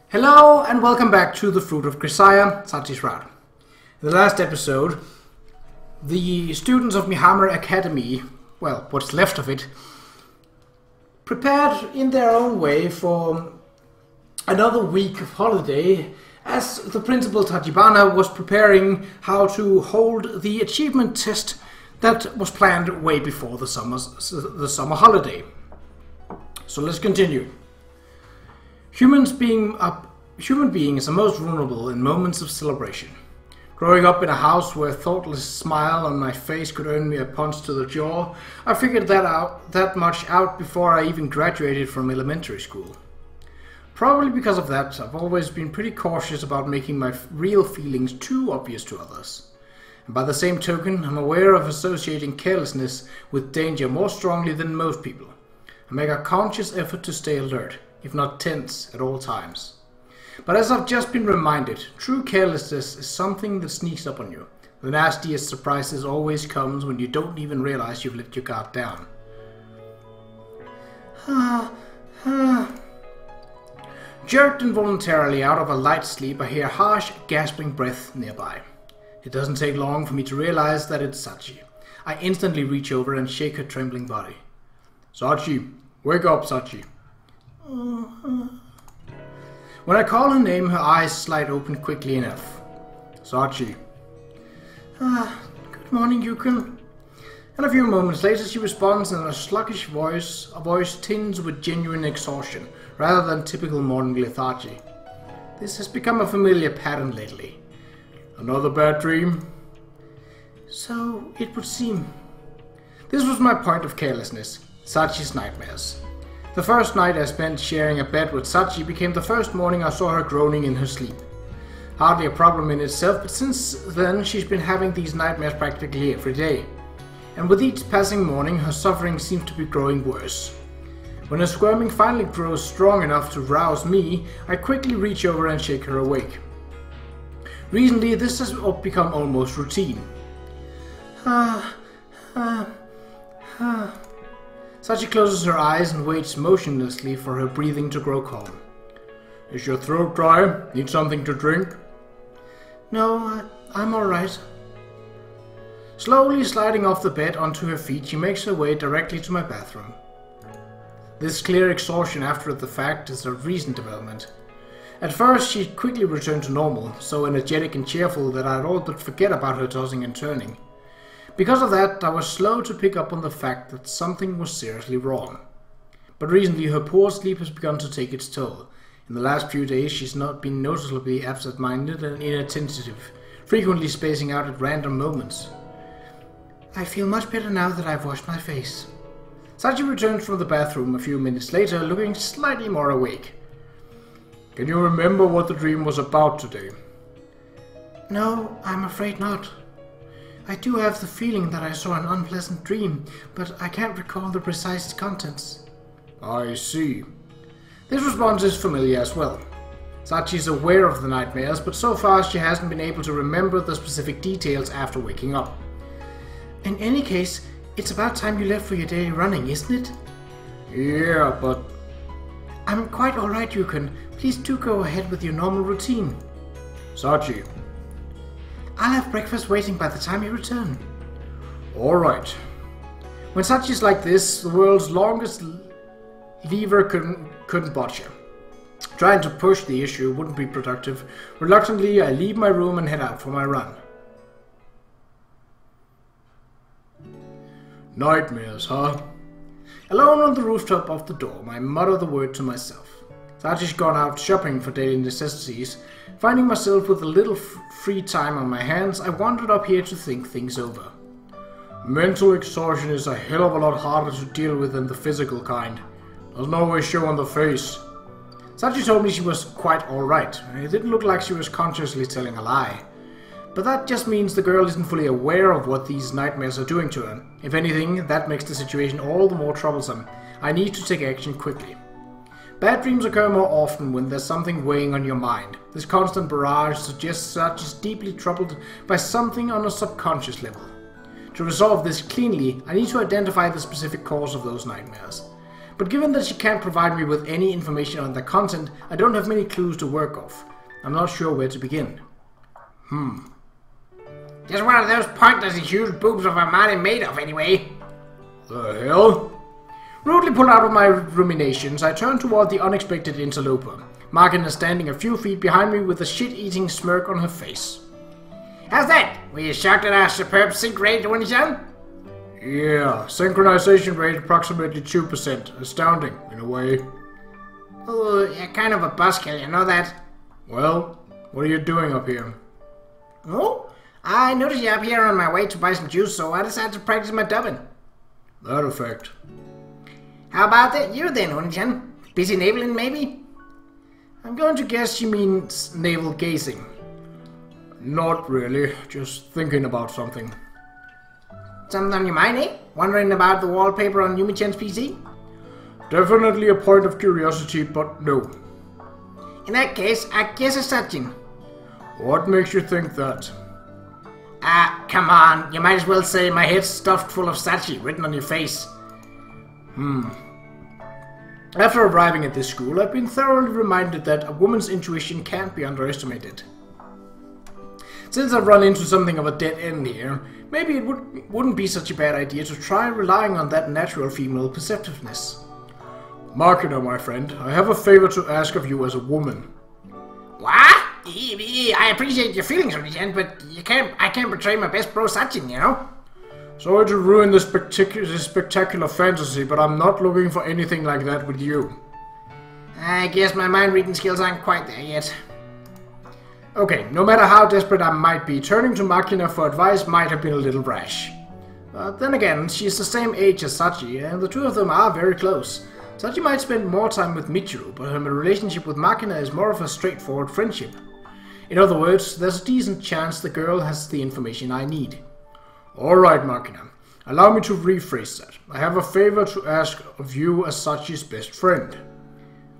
Hello and welcome back to the Fruit of Grisaia, Sachi's route. In the last episode, the students of Mihammer Academy, well, what's left of it, prepared in their own way for another week of holiday as the principal Tachibana was preparing how to hold the achievement test that was planned way before the summer holiday. So let's continue. Human beings are most vulnerable in moments of celebration. Growing up in a house where a thoughtless smile on my face could earn me a punch to the jaw, I figured that much out before I even graduated from elementary school. Probably because of that, I've always been pretty cautious about making my real feelings too obvious to others. And by the same token, I'm aware of associating carelessness with danger more strongly than most people. I make a conscious effort to stay alert, if not tense, at all times. But as I've just been reminded, true carelessness is something that sneaks up on you. The nastiest surprises always comes when you don't even realize you've let your guard down. Jerked involuntarily out of a light sleep, I hear harsh, gasping breath nearby. It doesn't take long for me to realize that it's Sachi. I instantly reach over and shake her trembling body. Sachi, wake up, Sachi. When I call her name, her eyes slide open quickly enough. Sachi. Good morning, Yukon. And a few moments later she responds in a sluggish voice, a voice tinged with genuine exhaustion, rather than typical morning lethargy. This has become a familiar pattern lately. Another bad dream? So it would seem. This was my point of carelessness, Sachi's nightmares. The first night I spent sharing a bed with Sachi became the first morning I saw her groaning in her sleep. Hardly a problem in itself, but since then she's been having these nightmares practically every day. And with each passing morning her suffering seems to be growing worse. When her squirming finally grows strong enough to rouse me, I quickly reach over and shake her awake. Recently this has become almost routine. Sachi closes her eyes and waits motionlessly for her breathing to grow calm. Is your throat dry? Need something to drink? No, I'm alright. Slowly sliding off the bed onto her feet, she makes her way directly to my bathroom. This clear exhaustion after the fact is a recent development. At first she quickly returned to normal, so energetic and cheerful that I'd all but forget about her tossing and turning. Because of that, I was slow to pick up on the fact that something was seriously wrong. But recently her poor sleep has begun to take its toll. In the last few days she's not been noticeably absent-minded and inattentive, frequently spacing out at random moments. I feel much better now that I've washed my face. Sachi returns from the bathroom a few minutes later, looking slightly more awake. Can you remember what the dream was about today? No, I'm afraid not. I do have the feeling that I saw an unpleasant dream, but I can't recall the precise contents. I see. This response is familiar as well. Sachi is aware of the nightmares, but so far she hasn't been able to remember the specific details after waking up. In any case, it's about time you left for your daily running, isn't it? Yeah, but... I'm quite alright, Yukon. Please do go ahead with your normal routine. Sachi. I'll have breakfast waiting by the time you return. Alright. When Sachi's like this, the world's longest lever couldn't botch her. Trying to push the issue wouldn't be productive. Reluctantly, I leave my room and head out for my run. Nightmares, huh? Alone on the rooftop of the dorm, I mutter the word to myself. Sachi's gone out shopping for daily necessities. Finding myself with a little free time on my hands, I wandered up here to think things over. Mental exhaustion is a hell of a lot harder to deal with than the physical kind. Doesn't always show on the face. Sachi told me she was quite alright. It didn't look like she was consciously telling a lie. But that just means the girl isn't fully aware of what these nightmares are doing to her. If anything, that makes the situation all the more troublesome. I need to take action quickly. Bad dreams occur more often when there's something weighing on your mind. This constant barrage suggests Sachi is deeply troubled by something on a subconscious level. To resolve this cleanly, I need to identify the specific cause of those nightmares. but given that she can't provide me with any information on the content, I don't have many clues to work off. I'm not sure where to begin. Just one of those pointless huge boobs of Armani made of, anyway. The hell? Rudely pulled out of my ruminations, I turned toward the unexpected interloper. Machina standing a few feet behind me with a shit-eating smirk on her face. How's that? Were you shocked at our superb sync rate, Yuuji? Yeah, synchronization rate approximately 2%. Astounding, in a way. Oh, you're kind of a buzzkill, you know that? Well, what are you doing up here? Oh, I noticed you up here on my way to buy some juice, so I decided to practice my dubbing. That effect. How about that you then, Yuuji? Busy naveling, maybe? I'm going to guess she means navel gazing. Not really, just thinking about something. Something on your mind, eh? Wondering about the wallpaper on Yumi-chan's PC? Definitely a point of curiosity, but no. In that case, I guess it's Sachi. What makes you think that? Come on. You might as well say my head's stuffed full of Sachi written on your face. After arriving at this school, I've been thoroughly reminded that a woman's intuition can't be underestimated. Since I've run into something of a dead end here, maybe it wouldn't be such a bad idea to try relying on that natural female perceptiveness. Machina, my friend, I have a favor to ask of you as a woman. What? I appreciate your feelings, Yuuji, but I can't betray my best bro Sachin, you know? Sorry to ruin this spectacular fantasy, but I'm not looking for anything like that with you. I guess my mind reading skills aren't quite there yet. Okay, no matter how desperate I might be, turning to Machina for advice might have been a little rash. But then again, she's the same age as Sachi, and the two of them are very close. Sachi might spend more time with Michiru, but her relationship with Machina is more of a straightforward friendship. In other words, there's a decent chance the girl has the information I need. Alright, Machina. Allow me to rephrase that. I have a favor to ask of you as Sachi's best friend.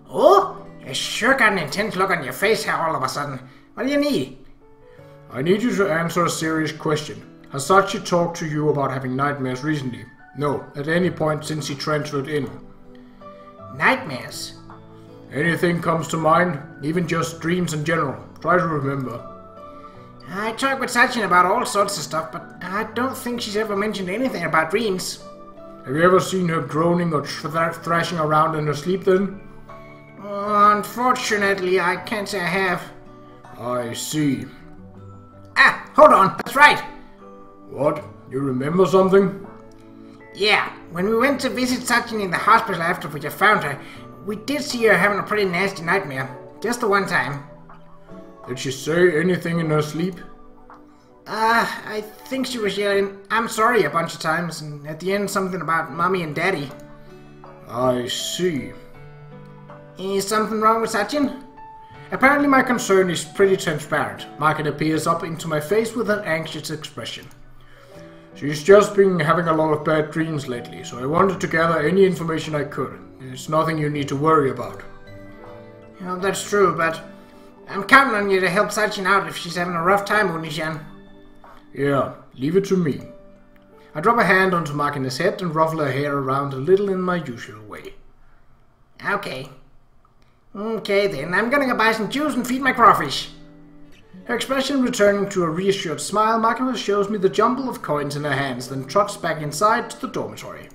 Oh? You sure got an intense look on your face here all of a sudden. What do you need? I need you to answer a serious question. Has Sachi talked to you about having nightmares recently? No, at any point since he transferred in. Nightmares? Anything comes to mind? Even just dreams in general. Try to remember. I talk with Sachi about all sorts of stuff, but I don't think she's ever mentioned anything about dreams. Have you ever seen her groaning or thrashing around in her sleep then? Unfortunately, I can't say I have. I see. Hold on, that's right. What? You remember something? Yeah, when we went to visit Sachi in the hospital after we found her, we did see her having a pretty nasty nightmare. Just the one time. Did she say anything in her sleep? I think she was yelling, "I'm sorry," a bunch of times, and at the end something about mommy and daddy. I see. Is something wrong with Sachin? Apparently my concern is pretty transparent. Machina peers up into my face with an anxious expression. She's just been having a lot of bad dreams lately, so I wanted to gather any information I could. It's nothing you need to worry about. Well, that's true, but I'm counting on you to help Sachin out if she's having a rough time, Yuuji. Yeah, leave it to me. I drop a hand onto Machina's head and ruffle her hair around a little in my usual way. Okay. Okay then, I'm gonna go buy some juice and feed my crawfish. Her expression returning to a reassured smile, Machina shows me the jumble of coins in her hands, then trots back inside to the dormitory.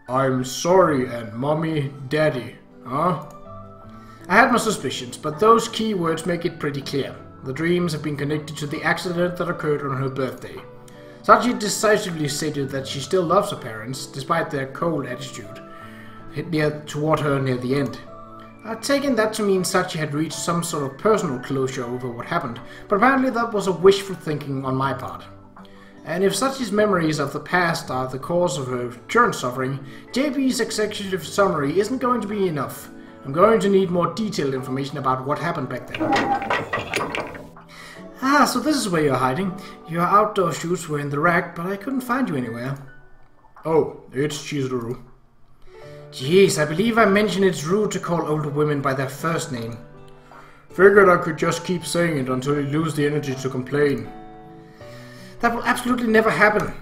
I'm sorry, and mommy, daddy, huh? I had my suspicions, but those key words make it pretty clear. The dreams have been connected to the accident that occurred on her birthday. Sachi decisively stated that she still loves her parents, despite their cold attitude toward her near the end. I'd taken that to mean Sachi had reached some sort of personal closure over what happened, but apparently that was a wishful thinking on my part. And if Sachi's memories of the past are the cause of her current suffering, JP's executive summary isn't going to be enough. I'm going to need more detailed information about what happened back then. So this is where you're hiding. Your outdoor shoes were in the rack, but I couldn't find you anywhere. Oh, it's Chizuru. Jeez, I believe I mentioned it's rude to call older women by their first name. Figured I could just keep saying it until you lose the energy to complain. That will absolutely never happen.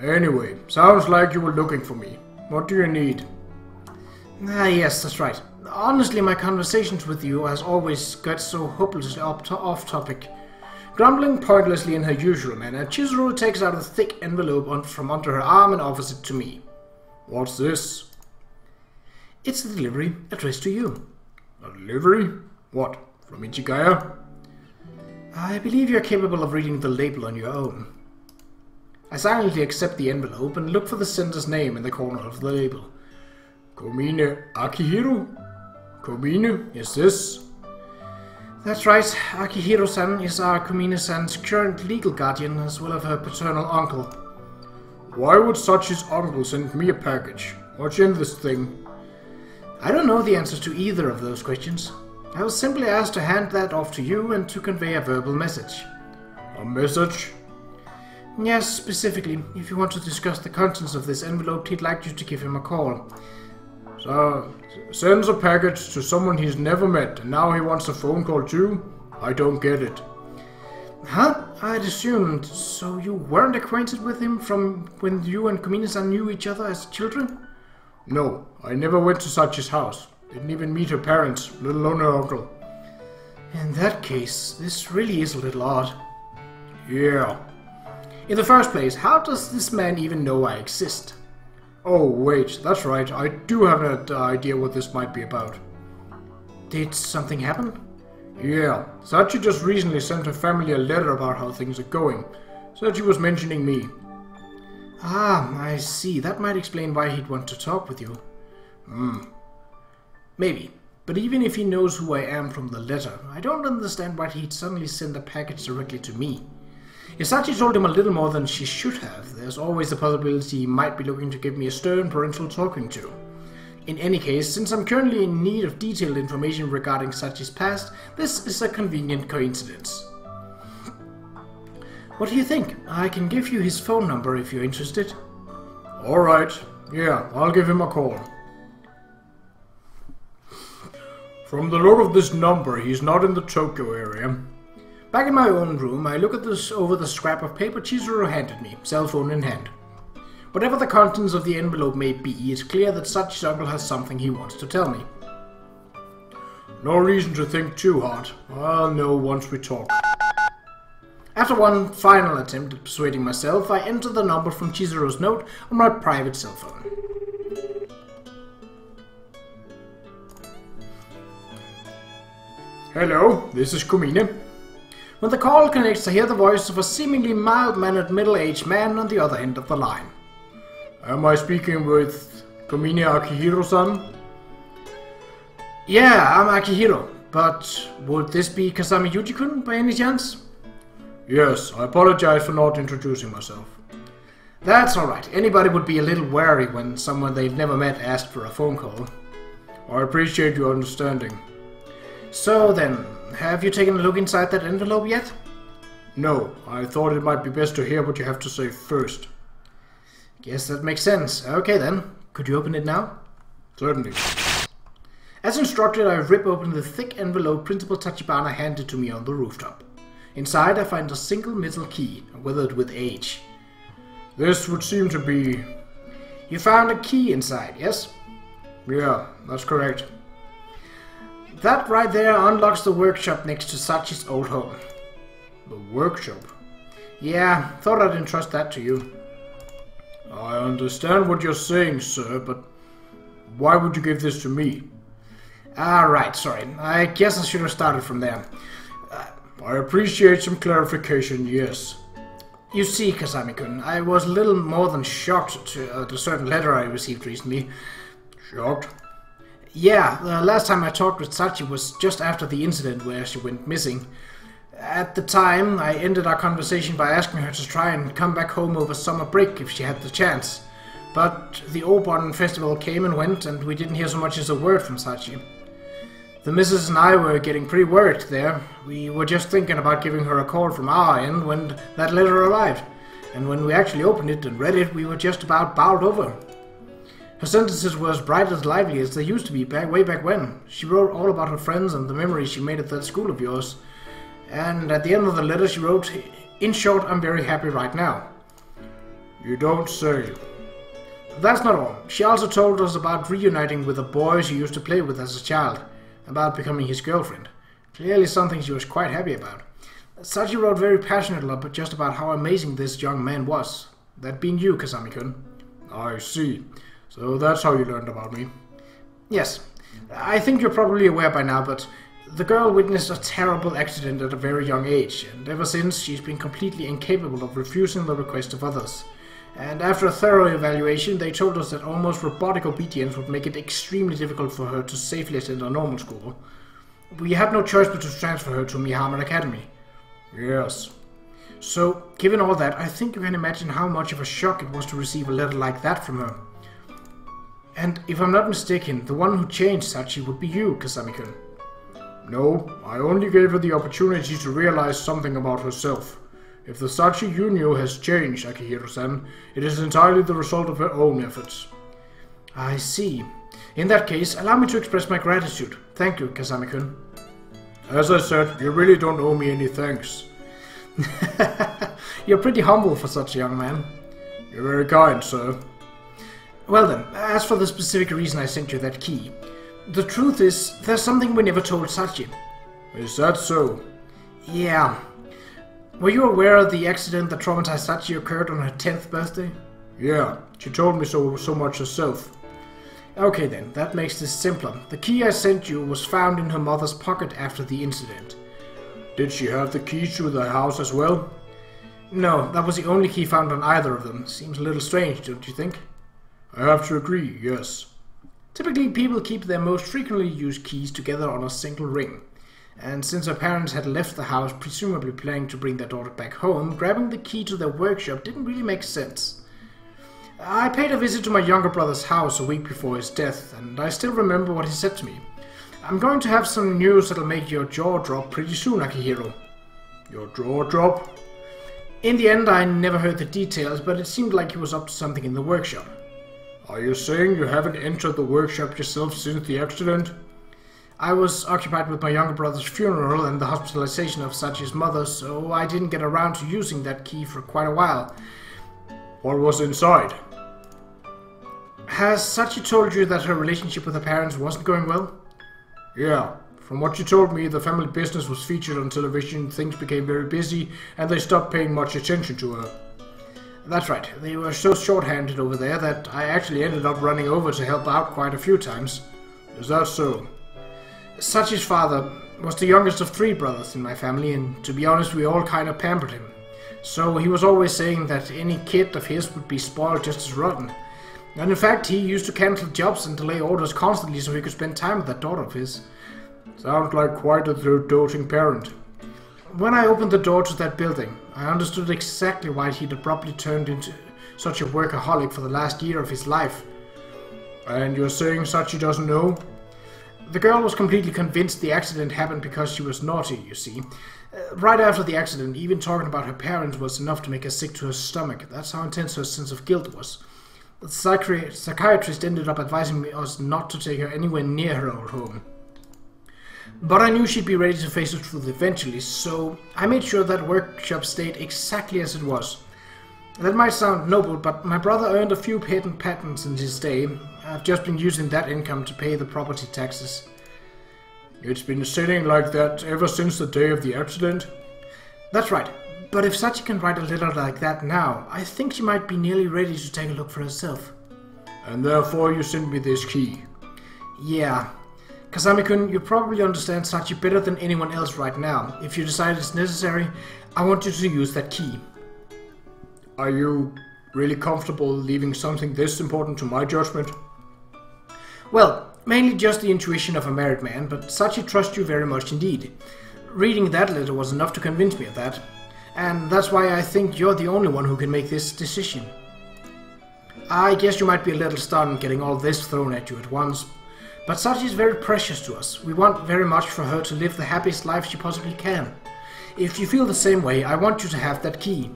Anyway, sounds like you were looking for me. What do you need? Ah, yes, that's right. Honestly, my conversations with you has always got so hopelessly off topic. Grumbling pointlessly in her usual manner, Chizuru takes out a thick envelope from under her arm and offers it to me. What's this? It's a delivery addressed to you. A delivery? What, from Ichigaya? I believe you're capable of reading the label on your own. I silently accept the envelope and look for the sender's name in the corner of the label. Komine Akihiro? Komine, is this? That's right. Akihiro-san is our Komine-san's current legal guardian as well as her paternal uncle. Why would Sachi's uncle send me a package? What's in this thing? I don't know the answers to either of those questions. I was simply asked to hand that off to you and to convey a verbal message. A message? Yes, specifically. If you want to discuss the contents of this envelope, he'd like you to give him a call. So, sends a package to someone he's never met, and now he wants a phone call too? I don't get it. Huh? I'd assumed. So you weren't acquainted with him from when you and Komine-san knew each other as children? No, I never went to Sachi's house. Didn't even meet her parents, let alone her uncle. In that case, this really is a little odd. Yeah. In the first place, how does this man even know I exist? Oh, wait, that's right. I do have an idea what this might be about. Did something happen? Yeah, Sachi just recently sent her family a letter about how things are going. Said she was mentioning me. Ah, I see. That might explain why he'd want to talk with you. Maybe. But even if he knows who I am from the letter, I don't understand why he'd suddenly send a package directly to me. If Sachi told him a little more than she should have, there's always the possibility he might be looking to give me a stern parental talking to. In any case, since I'm currently in need of detailed information regarding Sachi's past, this is a convenient coincidence. What do you think? I can give you his phone number if you're interested. Alright, yeah, I'll give him a call. From the look of this number, he's not in the Tokyo area. Back in my own room, I look at this over the scrap of paper Chizuru handed me, cell phone in hand. Whatever the contents of the envelope may be, it's clear that Sachi's uncle has something he wants to tell me. No reason to think too hard. I'll know once we talk. After one final attempt at persuading myself, I enter the number from Chizuru's note on my private cell phone. Hello, this is Komine. When the call connects, I hear the voice of a seemingly mild-mannered middle-aged man on the other end of the line. Am I speaking with Komine Akihiro-san? Yeah, I'm Akihiro, but would this be Kasami Yuuji-kun by any chance? Yes, I apologize for not introducing myself. That's alright. Anybody would be a little wary when someone they've never met asked for a phone call. I appreciate your understanding. So then, have you taken a look inside that envelope yet? No, I thought it might be best to hear what you have to say first. Guess that makes sense. Okay then, could you open it now? Certainly. As instructed, I rip open the thick envelope Principal Tachibana handed to me on the rooftop. Inside I find a single metal key, weathered with age. This would seem to be... You found a key inside, yes? Yeah, that's correct. That right there unlocks the workshop next to Sachi's old home. The workshop? Yeah, thought I'd entrust that to you. I understand what you're saying, sir, but why would you give this to me? Ah, right, sorry. I guess I should have started from there. I appreciate some clarification, yes. You see, Kasami-kun, I was a little more than shocked to a certain letter I received recently. Shocked? Yeah, the last time I talked with Sachi was just after the incident where she went missing. At the time, I ended our conversation by asking her to try and come back home over summer break if she had the chance. But the Obon festival came and went, and we didn't hear so much as a word from Sachi. The missus and I were getting pretty worried there. We were just thinking about giving her a call from our end when that letter arrived. And when we actually opened it and read it, we were just about bowled over. Her sentences were as bright and lively as they used to be way back when. She wrote all about her friends and the memories she made at that school of yours. And at the end of the letter she wrote, "In short, I'm very happy right now." You don't say. That's not all. She also told us about reuniting with a boy she used to play with as a child, about becoming his girlfriend. Clearly something she was quite happy about. Sachi wrote very passionately but just about how amazing this young man was. That being you, Kasami-kun. I see. So that's how you learned about me. Yes. I think you're probably aware by now, but the girl witnessed a terrible accident at a very young age, and ever since she's been completely incapable of refusing the request of others. And after a thorough evaluation, they told us that almost robotic obedience would make it extremely difficult for her to safely attend a normal school. We had no choice but to transfer her to Mihamon Academy. Yes. So, given all that, I think you can imagine how much of a shock it was to receive a letter like that from her. And if I'm not mistaken, the one who changed Sachi would be you, Kasami-kun. No, I only gave her the opportunity to realize something about herself. If the Sachi you knew has changed, Akihiro-san, it is entirely the result of her own efforts. I see. In that case, allow me to express my gratitude. Thank you, Kasami-kun. As I said, you really don't owe me any thanks. You're pretty humble for such a young man. You're very kind, sir. Well then, as for the specific reason I sent you that key, the truth is, there's something we never told Sachi. Is that so? Yeah. Were you aware of the accident that traumatized Sachi occurred on her 10th birthday? Yeah, she told me so much herself. Okay then, that makes this simpler. The key I sent you was found in her mother's pocket after the incident. Did she have the keys to the house as well? No, that was the only key found on either of them. Seems a little strange, don't you think? I have to agree, yes. Typically, people keep their most frequently used keys together on a single ring. And since her parents had left the house, presumably planning to bring their daughter back home, grabbing the key to their workshop didn't really make sense. I paid a visit to my younger brother's house a week before his death, and I still remember what he said to me. I'm going to have some news that'll make your jaw drop pretty soon, Akihiro. Your jaw drop? In the end, I never heard the details, but it seemed like he was up to something in the workshop. Are you saying you haven't entered the workshop yourself since the accident? I was occupied with my younger brother's funeral and the hospitalization of Sachi's mother, so I didn't get around to using that key for quite a while. What was inside? Has Sachi told you that her relationship with her parents wasn't going well? Yeah. From what she told me, the family business was featured on television, things became very busy, and they stopped paying much attention to her. That's right. They were so short-handed over there that I actually ended up running over to help out quite a few times. Is that so? Sachi's father was the youngest of 3 brothers in my family, and to be honest, we all kind of pampered him. So he was always saying that any kid of his would be spoiled just as rotten. And in fact, he used to cancel jobs and delay orders constantly so he could spend time with that daughter of his. Sounds like quite a doting parent. When I opened the door to that building, I understood exactly why he'd abruptly turned into such a workaholic for the last year of his life. And you're saying Sachi doesn't know? The girl was completely convinced the accident happened because she was naughty, you see. Right after the accident, even talking about her parents was enough to make her sick to her stomach. That's how intense her sense of guilt was. The psychiatrist ended up advising us not to take her anywhere near her old home. But I knew she'd be ready to face the truth eventually, so I made sure that workshop stayed exactly as it was. That might sound noble, but my brother earned a few patent patents in his day. I've just been using that income to pay the property taxes. It's been sitting like that ever since the day of the accident? That's right. But if Sachi can write a letter like that now, I think she might be nearly ready to take a look for herself. And therefore you sent me this key? Yeah. Kasami-kun, you probably understand Sachi better than anyone else right now. If you decide it's necessary, I want you to use that key. Are you really comfortable leaving something this important to my judgment? Well, mainly just the intuition of a married man, but Sachi trusts you very much indeed. Reading that letter was enough to convince me of that. And that's why I think you're the only one who can make this decision. I guess you might be a little stunned getting all this thrown at you at once, but Sachi is very precious to us. We want very much for her to live the happiest life she possibly can. If you feel the same way, I want you to have that key.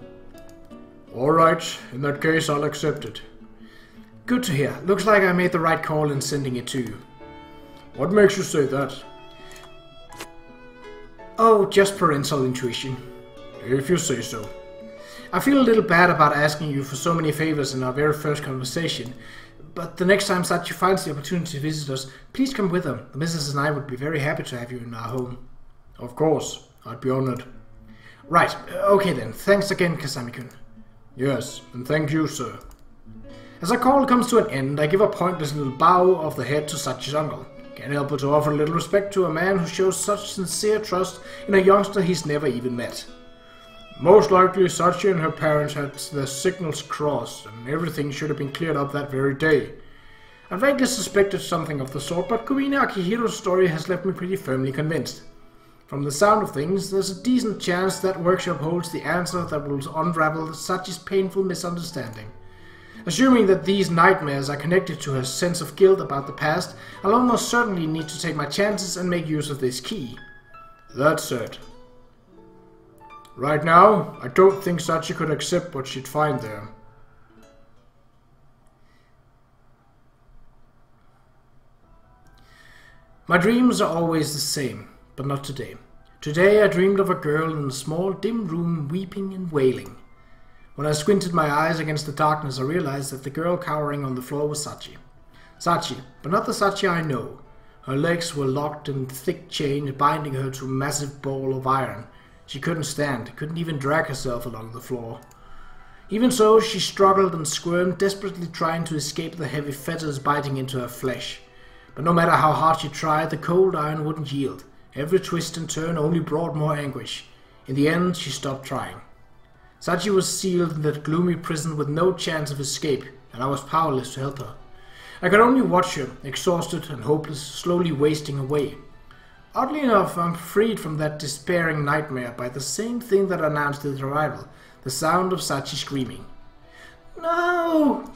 Alright, in that case I'll accept it. Good to hear. Looks like I made the right call in sending it to you. What makes you say that? Oh, just parental intuition. If you say so. I feel a little bad about asking you for so many favors in our very first conversation, but the next time Sachi finds the opportunity to visit us, please come with her. The missus and I would be very happy to have you in our home. Of course, I'd be honored. Right, okay then. Thanks again, Kasami-kun. Yes, and thank you, sir. As our call comes to an end, I give a pointless little bow of the head to Sachi's uncle. Can't help but to offer a little respect to a man who shows such sincere trust in a youngster he's never even met. Most likely Sachi and her parents had their signals crossed, and everything should have been cleared up that very day. I vaguely suspected something of the sort, but Kumine Akihiro's story has left me pretty firmly convinced. From the sound of things, there's a decent chance that workshop holds the answer that will unravel Sachi's painful misunderstanding. Assuming that these nightmares are connected to her sense of guilt about the past, I'll almost certainly need to take my chances and make use of this key. That said, right now, I don't think Sachi could accept what she'd find there. My dreams are always the same, but not today. Today I dreamed of a girl in a small, dim room weeping and wailing. When I squinted my eyes against the darkness, I realized that the girl cowering on the floor was Sachi. Sachi, but not the Sachi I know. Her legs were locked in thick chains binding her to a massive ball of iron. She couldn't stand, couldn't even drag herself along the floor. Even so, she struggled and squirmed, desperately trying to escape the heavy fetters biting into her flesh. But no matter how hard she tried, the cold iron wouldn't yield. Every twist and turn only brought more anguish. In the end, she stopped trying. Sachi was sealed in that gloomy prison with no chance of escape, and I was powerless to help her. I could only watch her, exhausted and hopeless, slowly wasting away. Oddly enough, I'm freed from that despairing nightmare by the same thing that announced its arrival, the sound of Sachi screaming. No!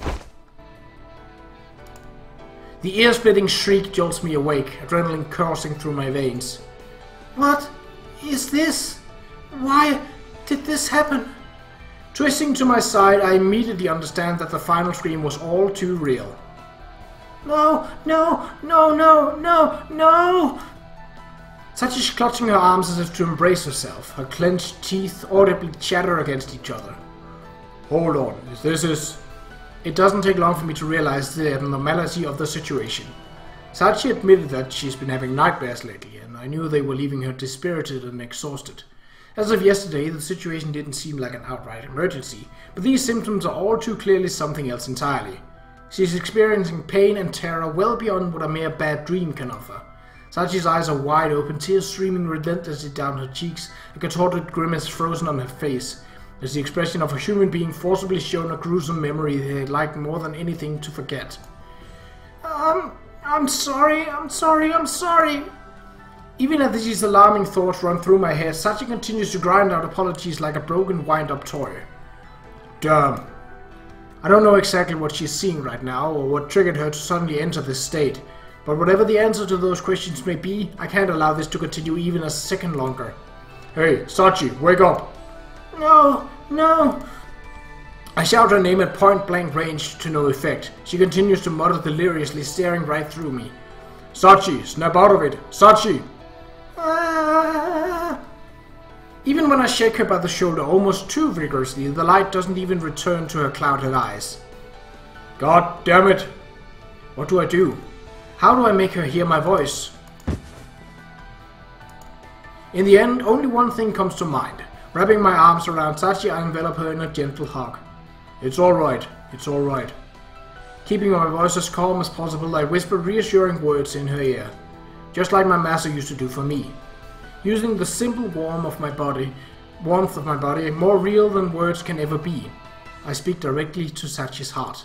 The ear-splitting shriek jolts me awake, adrenaline coursing through my veins. What is this? Why did this happen? Twisting to my side, I immediately understand that the final scream was all too real. No, no, no, no, no, no! Sachi's clutching her arms as if to embrace herself. Her clenched teeth audibly chatter against each other. Hold on, this is... It doesn't take long for me to realize the abnormality of the situation. Sachi admitted that she's been having nightmares lately, and I knew they were leaving her dispirited and exhausted. As of yesterday, the situation didn't seem like an outright emergency, but these symptoms are all too clearly something else entirely. She's experiencing pain and terror well beyond what a mere bad dream can offer. Sachi's eyes are wide open, tears streaming relentlessly down her cheeks, a contorted grimace frozen on her face. There's the expression of a human being forcibly shown a gruesome memory they'd like more than anything to forget. I'm sorry. Even as these alarming thoughts run through my head, Sachi continues to grind out apologies like a broken wind-up toy. Damn. I don't know exactly what she's seeing right now, or what triggered her to suddenly enter this state, but whatever the answer to those questions may be, I can't allow this to continue even a second longer. Hey, Sachi, wake up! No, no! I shout her name at point-blank range to no effect. She continues to mutter deliriously, staring right through me. Sachi, snap out of it! Sachi! Even when I shake her by the shoulder almost too vigorously, the light doesn't even return to her clouded eyes. God damn it! What do I do? How do I make her hear my voice? In the end, only one thing comes to mind. Wrapping my arms around Sachi, I envelop her in a gentle hug. It's alright. It's alright. Keeping my voice as calm as possible, I whisper reassuring words in her ear, just like my master used to do for me. Using the simple warmth of my body, more real than words can ever be, I speak directly to Sachi's heart.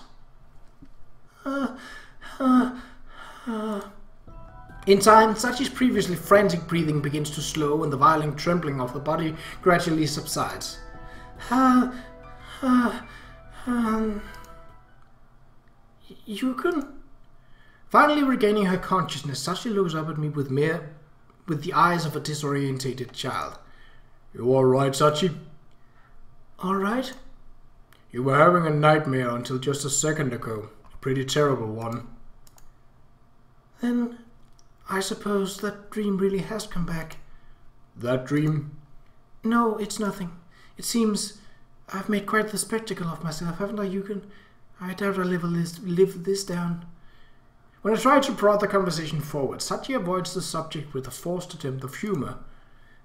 In time, Sachi's previously frantic breathing begins to slow and the violent trembling of the body gradually subsides. Yukun? Finally regaining her consciousness, Sachi looks up at me with the eyes of a disorientated child. You alright, Sachi? Alright? You were having a nightmare until just a second ago. A pretty terrible one. Then I suppose that dream really has come back. That dream? No, it's nothing. It seems I've made quite the spectacle of myself, haven't I, Yukon? I doubt I'll ever live this down. When I try to prod the conversation forward, Sachi avoids the subject with a forced attempt of humor.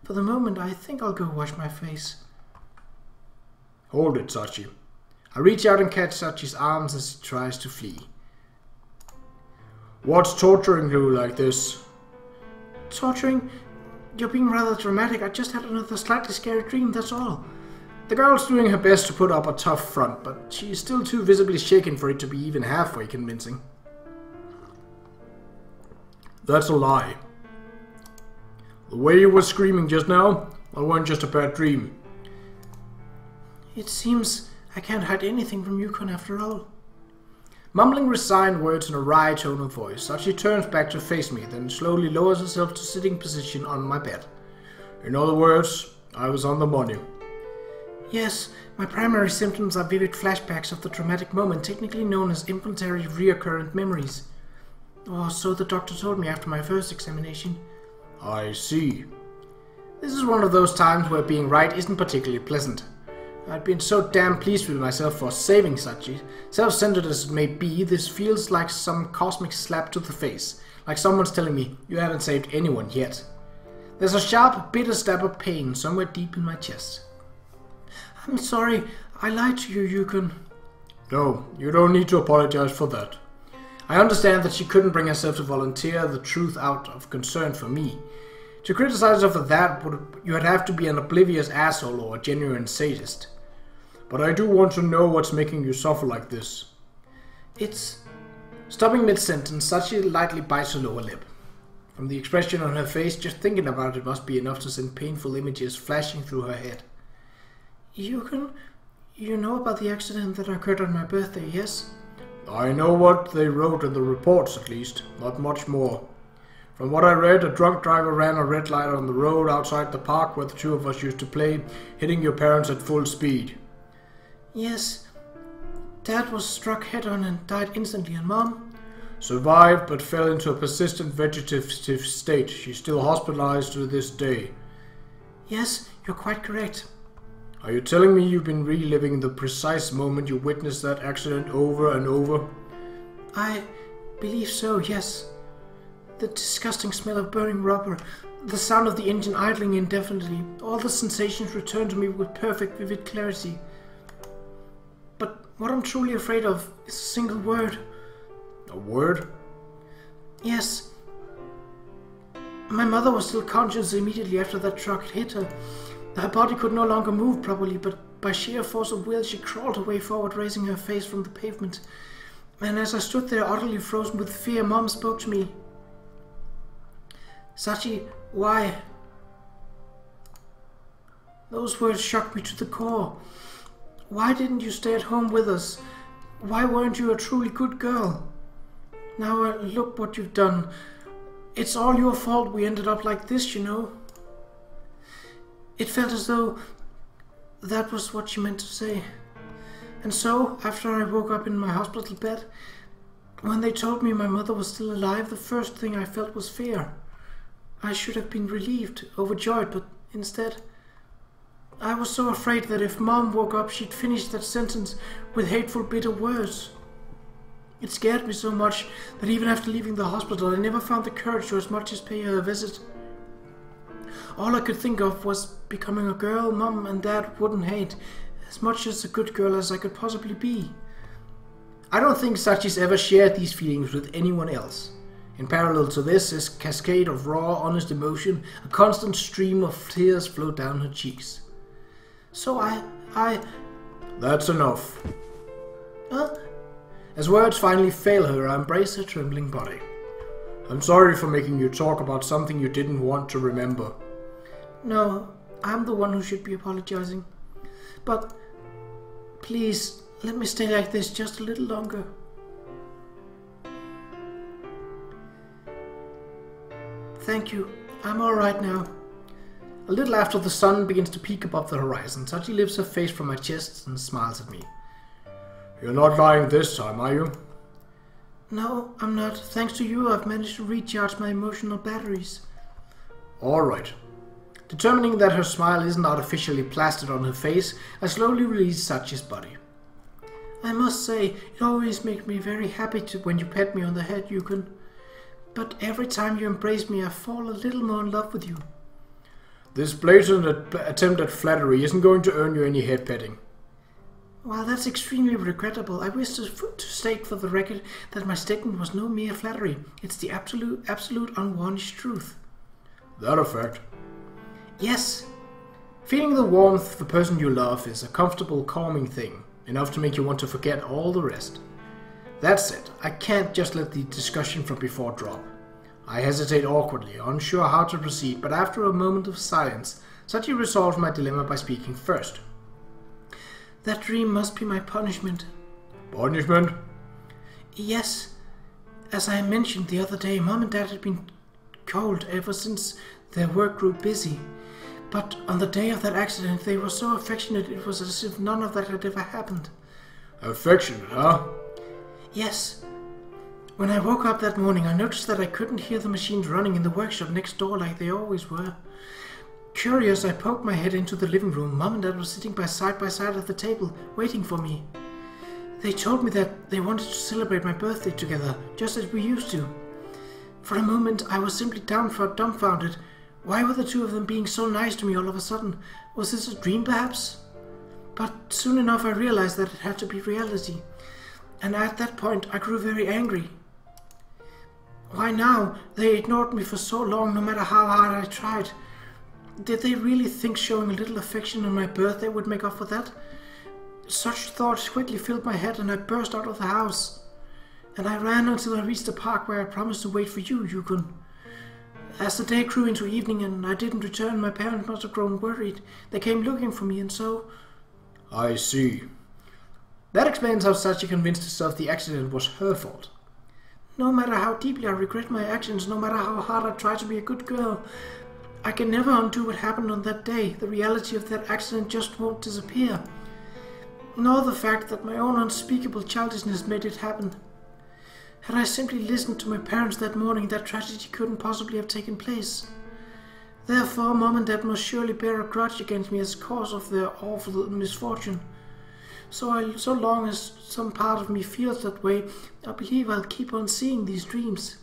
For the moment, I think I'll go wash my face. Hold it, Sachi. I reach out and catch Sachi's arms as he tries to flee. What's torturing you like this? Torturing? You're being rather dramatic. I just had another slightly scary dream, that's all. The girl's doing her best to put up a tough front, but she is still too visibly shaken for it to be even halfway convincing. That's a lie. The way you were screaming just now, that weren't just a bad dream. It seems I can't hide anything from Yukon after all. Mumbling resigned words in a wry tone of voice, Sachi turns back to face me, then slowly lowers herself to sitting position on my bed. In other words, I was on the money. Yes, my primary symptoms are vivid flashbacks of the traumatic moment, technically known as involuntary recurrent memories. Or so the doctor told me after my first examination. I see. This is one of those times where being right isn't particularly pleasant. I'd been so damn pleased with myself for saving Sachi. Self-centered as it may be, this feels like some cosmic slap to the face. Like someone's telling me, you haven't saved anyone yet. There's a sharp, bitter stab of pain somewhere deep in my chest. I'm sorry, I lied to you, Yukon. No, you don't need to apologize for that. I understand that she couldn't bring herself to volunteer the truth out of concern for me. To criticize her for that, you would have to be an oblivious asshole or a genuine sadist. But I do want to know what's making you suffer like this. It's... Stopping mid-sentence, Sachi lightly bites her lower lip. From the expression on her face, just thinking about it must be enough to send painful images flashing through her head. Yukon, you know about the accident that occurred on my birthday, yes? I know what they wrote in the reports, at least. Not much more. From what I read, a drunk driver ran a red light on the road outside the park where the two of us used to play, hitting your parents at full speed. Yes. Dad was struck head-on and died instantly, and Mom? Survived, but fell into a persistent vegetative state. She's still hospitalized to this day. Yes, you're quite correct. Are you telling me you've been reliving the precise moment you witnessed that accident over and over? I believe so, yes. The disgusting smell of burning rubber, the sound of the engine idling indefinitely, all the sensations return to me with perfect, vivid clarity. But what I'm truly afraid of is a single word. A word? Yes. My mother was still conscious immediately after that truck had hit her. Her body could no longer move properly, but by sheer force of will she crawled her way forward, raising her face from the pavement. And as I stood there utterly frozen with fear, Mom spoke to me. Sachi, why? Those words shocked me to the core. Why didn't you stay at home with us? Why weren't you a truly good girl? Now look what you've done. It's all your fault we ended up like this, you know. It felt as though that was what she meant to say. And so, after I woke up in my hospital bed, when they told me my mother was still alive, the first thing I felt was fear. I should have been relieved, overjoyed, but instead, I was so afraid that if Mom woke up, she'd finish that sentence with hateful, bitter words. It scared me so much that even after leaving the hospital, I never found the courage to as much as pay her a visit. All I could think of was becoming a girl Mom and Dad wouldn't hate, as much as a good girl as I could possibly be. I don't think Sachi's ever shared these feelings with anyone else. In parallel to this, this cascade of raw, honest emotion, a constant stream of tears flowed down her cheeks. So That's enough. Huh? As words finally fail her, I embrace her trembling body. I'm sorry for making you talk about something you didn't want to remember. No, I'm the one who should be apologizing. But please, let me stay like this just a little longer. Thank you. I'm alright now. A little after the sun begins to peak above the horizon, Sachi lifts her face from my chest and smiles at me. You're not lying this time, are you? No, I'm not. Thanks to you, I've managed to recharge my emotional batteries. All right. Determining that her smile isn't artificially plastered on her face, I slowly release Sachi's body. I must say, it always makes me very happy when you pat me on the head, Yukon. But every time you embrace me, I fall a little more in love with you. This blatant attempt at flattery isn't going to earn you any head petting. While that's extremely regrettable, I wish to state for the record that my statement was no mere flattery. It's the absolute unvarnished truth. That a fact? Yes. Feeling the warmth of the person you love is a comfortable, calming thing, enough to make you want to forget all the rest. That said, I can't just let the discussion from before drop. I hesitate awkwardly, unsure how to proceed, but after a moment of silence, Sachi resolves my dilemma by speaking first. That dream must be my punishment. Punishment? Yes. As I mentioned the other day, Mom and Dad had been cold ever since their work grew busy. But on the day of that accident, they were so affectionate it was as if none of that had ever happened. Affectionate, huh? Yes. When I woke up that morning, I noticed that I couldn't hear the machines running in the workshop next door like they always were. Curious, I poked my head into the living room. Mom and Dad were sitting side by side at the table, waiting for me. They told me that they wanted to celebrate my birthday together, just as we used to. For a moment, I was simply dumbfounded. Why were the two of them being so nice to me all of a sudden? Was this a dream, perhaps? But soon enough, I realized that it had to be reality. And at that point, I grew very angry. Why now? They ignored me for so long, no matter how hard I tried. Did they really think showing a little affection on my birthday would make up for that? Such thoughts quickly filled my head and I burst out of the house. And I ran until I reached the park where I promised to wait for you, Yukon. As the day grew into evening and I didn't return, my parents must have grown worried. They came looking for me and so... I see. That explains how Sachi convinced herself the accident was her fault. No matter how deeply I regret my actions, no matter how hard I try to be a good girl, I can never undo what happened on that day. The reality of that accident just won't disappear. Nor the fact that my own unspeakable childishness made it happen. Had I simply listened to my parents that morning, that tragedy couldn't possibly have taken place. Therefore, Mom and Dad must surely bear a grudge against me as a cause of their awful misfortune. So long as some part of me feels that way, I believe I'll keep on seeing these dreams.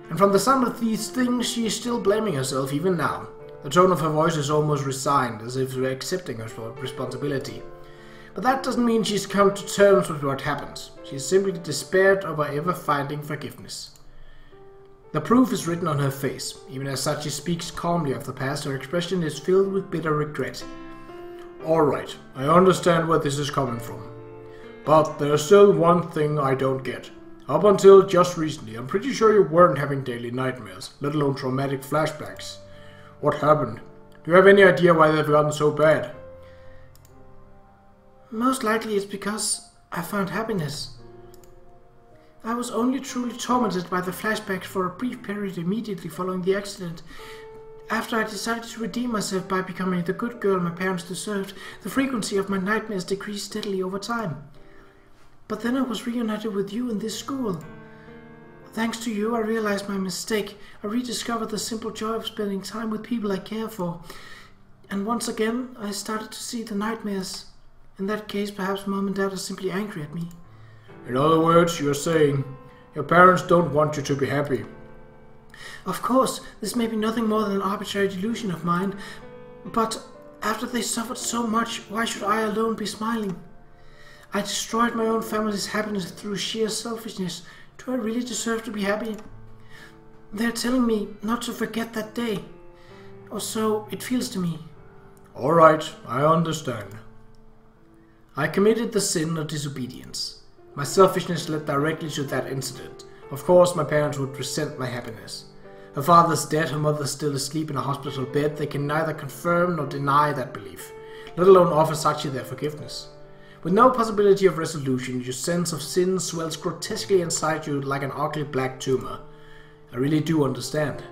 And from the sound of these things, she is still blaming herself even now. The tone of her voice is almost resigned, as if accepting her responsibility. But that doesn't mean she's come to terms with what happened. She's simply despaired over ever finding forgiveness. The proof is written on her face. Even as Sachi speaks calmly of the past, her expression is filled with bitter regret. Alright, I understand where this is coming from. But there's still one thing I don't get. Up until just recently, I'm pretty sure you weren't having daily nightmares, let alone traumatic flashbacks. What happened? Do you have any idea why they've gotten so bad? Most likely it's because I found happiness. I was only truly tormented by the flashbacks for a brief period immediately following the accident. After I decided to redeem myself by becoming the good girl my parents deserved, the frequency of my nightmares decreased steadily over time. But then I was reunited with you in this school. Thanks to you, I realized my mistake. I rediscovered the simple joy of spending time with people I care for. And once again, I started to see the nightmares. In that case, perhaps Mom and Dad are simply angry at me. In other words, you're saying your parents don't want you to be happy. Of course, this may be nothing more than an arbitrary delusion of mine, but after they suffered so much, why should I alone be smiling? I destroyed my own family's happiness through sheer selfishness. Do I really deserve to be happy? They're telling me not to forget that day. Or so it feels to me. Alright, I understand. I committed the sin of disobedience. My selfishness led directly to that incident. Of course, my parents would resent my happiness. Her father's dead, her mother's still asleep in a hospital bed. They can neither confirm nor deny that belief, let alone offer Sachi their forgiveness. With no possibility of resolution, your sense of sin swells grotesquely inside you like an ugly black tumor. I really do understand.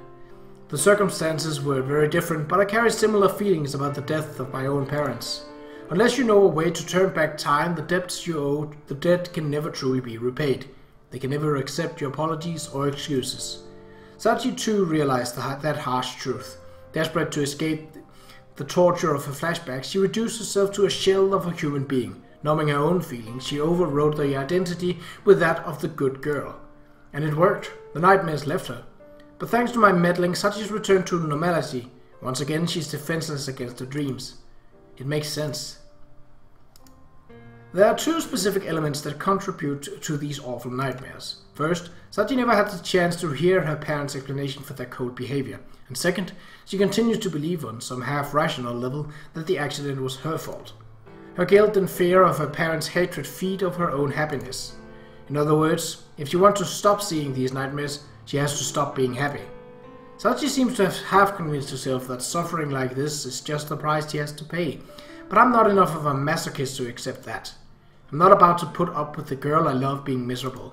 The circumstances were very different, but I carry similar feelings about the death of my own parents. Unless you know a way to turn back time, the debts you owed, the debt can never truly be repaid. They can never accept your apologies or excuses. Sachi too realized that harsh truth. Desperate to escape the torture of her flashbacks, she reduced herself to a shell of a human being. Numbing her own feelings, she overrode the identity with that of the good girl. And it worked. The nightmares left her. But thanks to my meddling, Sachi's returned to normality. Once again, she's defenseless against her dreams. It makes sense. There are two specific elements that contribute to these awful nightmares. First, Sachi never had the chance to hear her parents' explanation for their cold behavior. And second, she continues to believe on some half-rational level that the accident was her fault. Her guilt and fear of her parents' hatred feed of her own happiness. In other words, if she wants to stop seeing these nightmares, she has to stop being happy. Sachi seems to have half convinced herself that suffering like this is just the price she has to pay. But I'm not enough of a masochist to accept that. I'm not about to put up with the girl I love being miserable.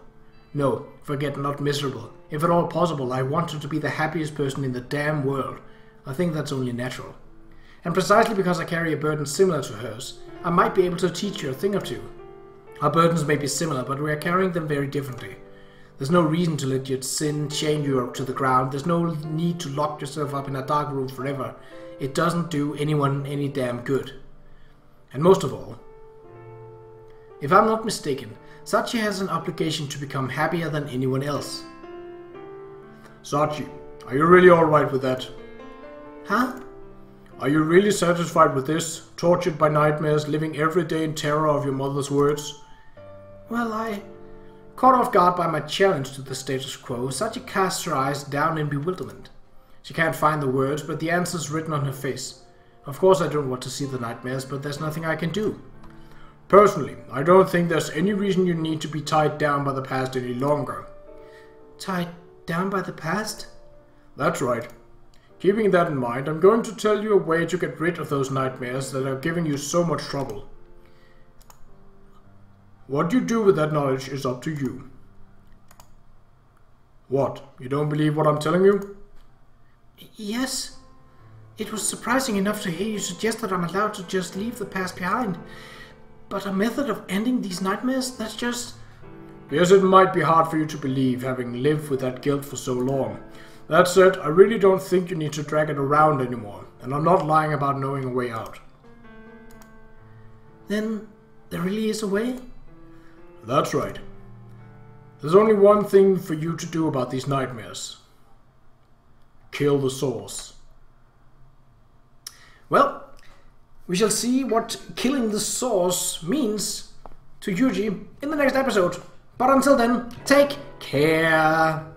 No, forget not miserable. If at all possible, I want her to be the happiest person in the damn world. I think that's only natural. And precisely because I carry a burden similar to hers, I might be able to teach her a thing or two. Our burdens may be similar, but we are carrying them very differently. There's no reason to let your sin chain you up to the ground. There's no need to lock yourself up in a dark room forever. It doesn't do anyone any damn good. And most of all, if I'm not mistaken, Sachi has an obligation to become happier than anyone else. Sachi, are you really alright with that? Huh? Are you really satisfied with this? Tortured by nightmares, living every day in terror of your mother's words? Well, caught off guard by my challenge to the status quo, Sachi casts her eyes down in bewilderment. She can't find the words, but the answer's written on her face. Of course I don't want to see the nightmares, but there's nothing I can do. Personally, I don't think there's any reason you need to be tied down by the past any longer. Tied down by the past? That's right. Keeping that in mind, I'm going to tell you a way to get rid of those nightmares that are giving you so much trouble. What you do with that knowledge is up to you. What? You don't believe what I'm telling you? Yes. It was surprising enough to hear you suggest that I'm allowed to just leave the past behind. But a method of ending these nightmares, that's just... Yes, it might be hard for you to believe, having lived with that guilt for so long. That said, I really don't think you need to drag it around anymore, and I'm not lying about knowing a way out. Then, there really is a way? That's right. There's only one thing for you to do about these nightmares. Kill the source. Well, we shall see what killing the source means to Yuuji in the next episode. But until then, take care.